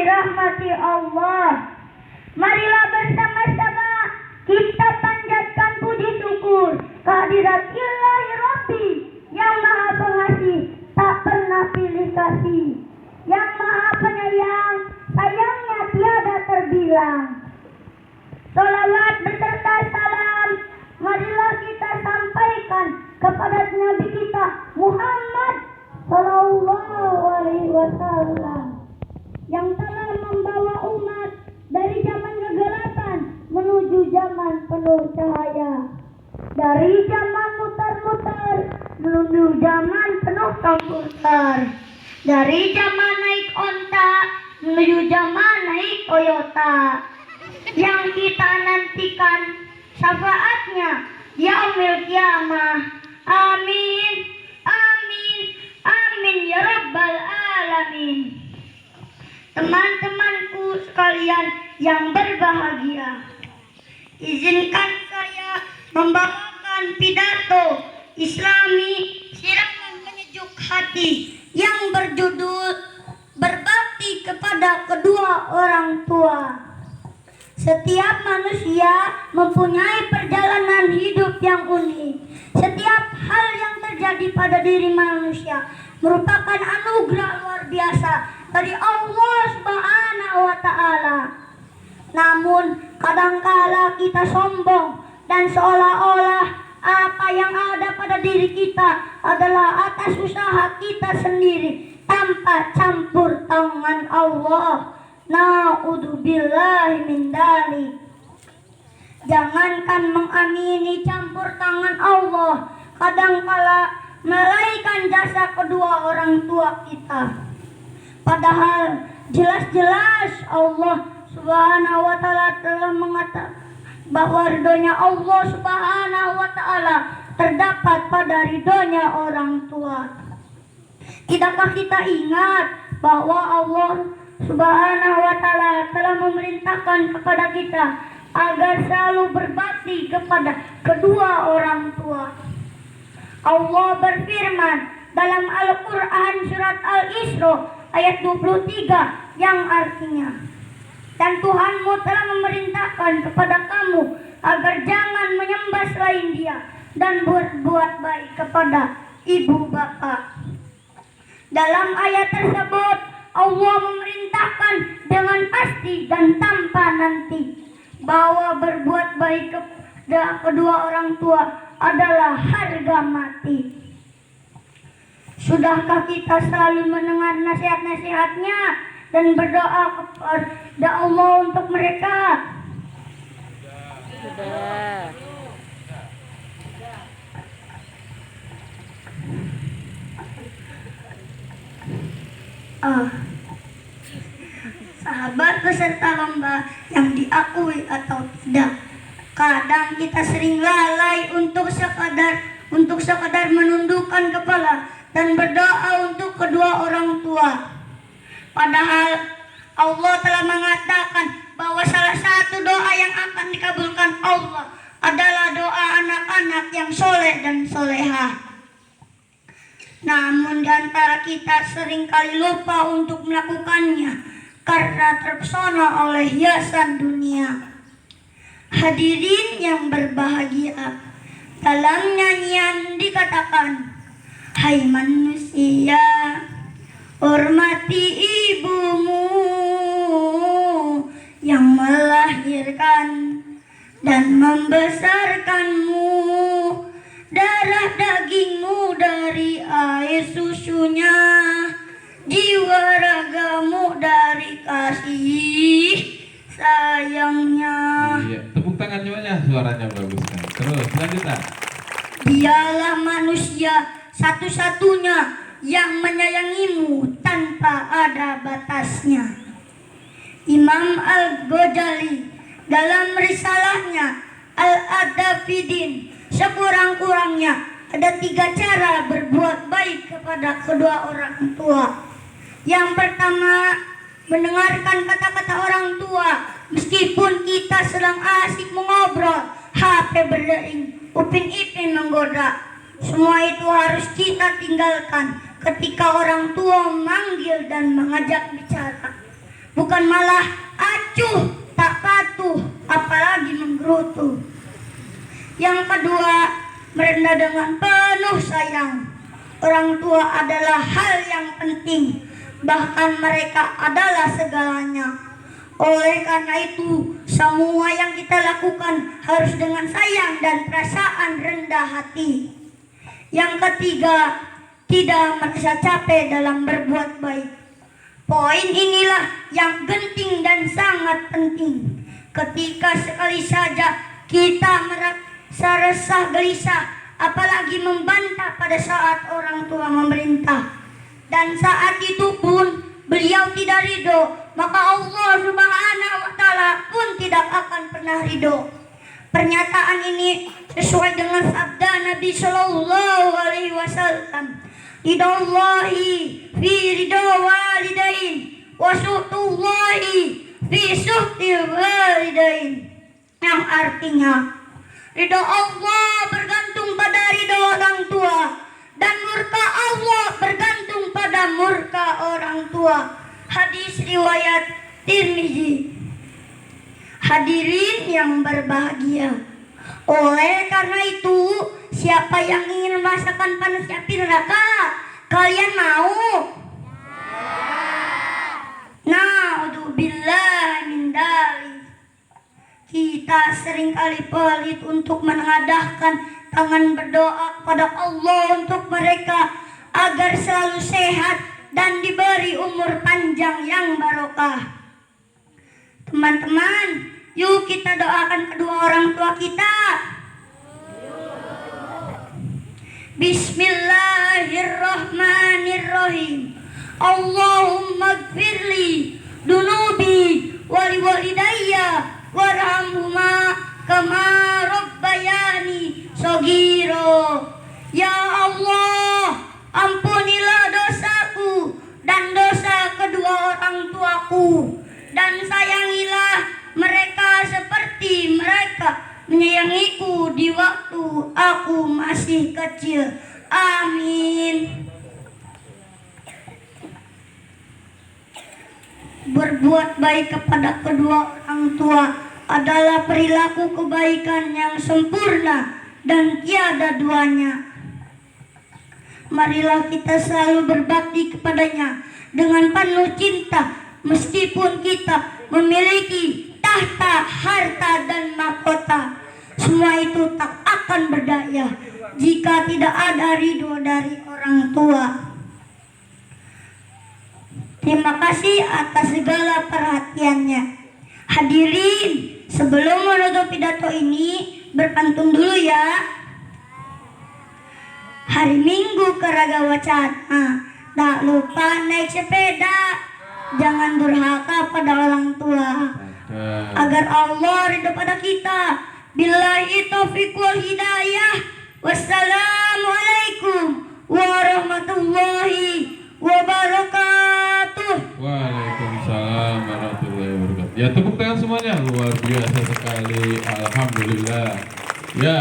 dirahmati Allah. Marilah bersama-sama kita panjatkan puji syukur kehadirat Ilahi Rabbi yang Maha Pengasih, tak pernah pilih kasih, yang Maha Penyayang, sayangnya tiada terbilang. Salawat beserta salam marilah kita sampaikan kepada Nabi kita Muhammad Sallallahu Alaihi Wasallam yang telah membawa umat dari zaman kegelapan menuju zaman penuh cahaya, dari zaman muter-muter menuju zaman penuh komputer, dari zaman naik onta menuju zaman naik Toyota. Yang kita nantikan syafaatnya yaumil kiamah. Amin, amin, amin ya rabbal alamin. Teman-temanku sekalian yang berbahagia, izinkan saya membawakan pidato Islami siraman penyejuk hati yang berjudul Berbakti kepada Kedua Orang Tua. Setiap manusia mempunyai perjalanan hidup yang unik. Setiap hal yang terjadi pada diri manusia merupakan anugerah luar biasa dari Allah Subhanahu wa Ta'ala. Namun kadangkala kita sombong dan seolah-olah apa yang ada pada diri kita adalah atas usaha kita sendiri tanpa campur tangan Allah. Na'udzubillahi min dzalik. Jangankan mengamini campur tangan Allah, kadangkala meraikan jasa kedua orang tua kita. Padahal jelas-jelas Allah Subhanahu wa Ta'ala telah mengatakan bahwa ridhonya Allah Subhanahu wa Ta'ala terdapat pada ridhonya orang tua. Tidakkah kita ingat bahwa Allah Subhanahu wa Ta'ala telah memerintahkan kepada kita agar selalu berbakti kepada kedua orang tua. Allah berfirman dalam Al-Quran surat Al-Isra ayat 23 yang artinya, dan Tuhanmu telah memerintahkan kepada kamu agar jangan menyembah selain Dia dan berbuat baik kepada ibu bapa. Dalam ayat tersebut Allah memerintahkan dengan pasti dan tanpa nanti bahwa berbuat baik kepada kedua orang tua adalah harga mati. Sudahkah kita selalu mendengar nasihat-nasihatnya dan berdoa kepada Allah untuk mereka? Sudah. Sahabat peserta lomba yang diakui atau tidak, kadang kita sering lalai untuk sekadar menundukkan kepala dan berdoa untuk kedua orang tua. Padahal Allah telah mengatakan bahwa salah satu doa yang akan dikabulkan Allah adalah doa anak-anak yang soleh dan solehah. Namun di antara kita seringkali lupa untuk melakukannya karena terpesona oleh hiasan dunia. Hadirin yang berbahagia, dalam nyanyian dikatakan, hai manusia, hormati ibumu yang melahirkan dan membesarkanmu, darah dagingmu dari air susunya, jiwa ragamu dari kasih sayangnya. Iya, tepuk tangan semuanya, suaranya bagus kan. Terus lanjutkan. Dialah manusia satu-satunya yang menyayangimu tanpa ada batasnya. Imam Al-Ghazali dalam risalahnya Al-Adab-Fid-Din sekurang-kurangnya ada 3 cara berbuat baik kepada kedua orang tua. Yang pertama, mendengarkan kata-kata orang tua meskipun kita sedang asik mengobrol, HP berdering, Upin Ipin menggoda. Semua itu harus kita tinggalkan ketika orang tua memanggil dan mengajak bicara. bukan malah acuh tak patuh, apalagi menggerutu. Yang kedua, merendah dengan penuh sayang. Orang tua adalah hal yang penting, bahkan mereka adalah segalanya. Oleh karena itu, semua yang kita lakukan harus dengan sayang dan perasaan rendah hati. Yang ketiga, tidak merasa capek dalam berbuat baik. Poin inilah yang genting dan sangat penting. Ketika sekali saja kita merasa resah gelisah, apalagi membantah pada saat orang tua memerintah, dan saat itu pun beliau tidak ridho, maka Allah Subhanahu wa Ta'ala pun tidak akan pernah ridho. Pernyataan ini sesuai dengan sabda Nabi Shallallahu Alaihi Wasallam, ridallahi fi ridho walidain wa suhtullahi fi suhtil walidain, yang artinya ridho Allah bergantung pada ridho orang tua, dan murka Allah bergantung pada murka orang tua. Hadis riwayat Tirmizi. Hadirin yang berbahagia, oleh karena itu, siapa yang ingin merasakan panasnya api neraka? Kalian mau? Na'udzubillah min dzalik. Kita seringkali pelit untuk menengadahkan tangan berdoa kepada Allah untuk mereka agar selalu sehat dan diberi umur panjang yang barokah. Teman-teman, yuk kita doakan kedua orang tua kita. Bismillahirrahmanirrahim. Allahumma gfirli dunubi wali walidayya warhamhuma kama rabbayani shogiro. Ya Allah, ampunilah dosaku dan dosa kedua orang tuaku, dan sayangilah mereka seperti mereka menyayangiku di waktu aku masih kecil. Amin. Berbuat baik kepada kedua orang tua adalah perilaku kebaikan yang sempurna dan tiada duanya. Marilah kita selalu berbakti kepadanya dengan penuh cinta, meskipun kita memiliki tahta, harta, dan mahkota. Semua itu tak akan berdaya jika tidak ada ridho dari orang tua. Terima kasih atas segala perhatiannya. Hadirin, sebelum menutup pidato ini, berpantun dulu ya. Hari Minggu ke Raga Wacana, tak lupa naik sepeda, jangan durhaka pada orang tua, agar Allah ridho pada kita. Billahi taufiq wal hidayah. Wassalamualaikum warahmatullahi wabarakatuh. Waalaikumsalam warahmatullahi wabarakatuh. Ya, tepuk tangan semuanya, luar biasa sekali. Alhamdulillah. Ya.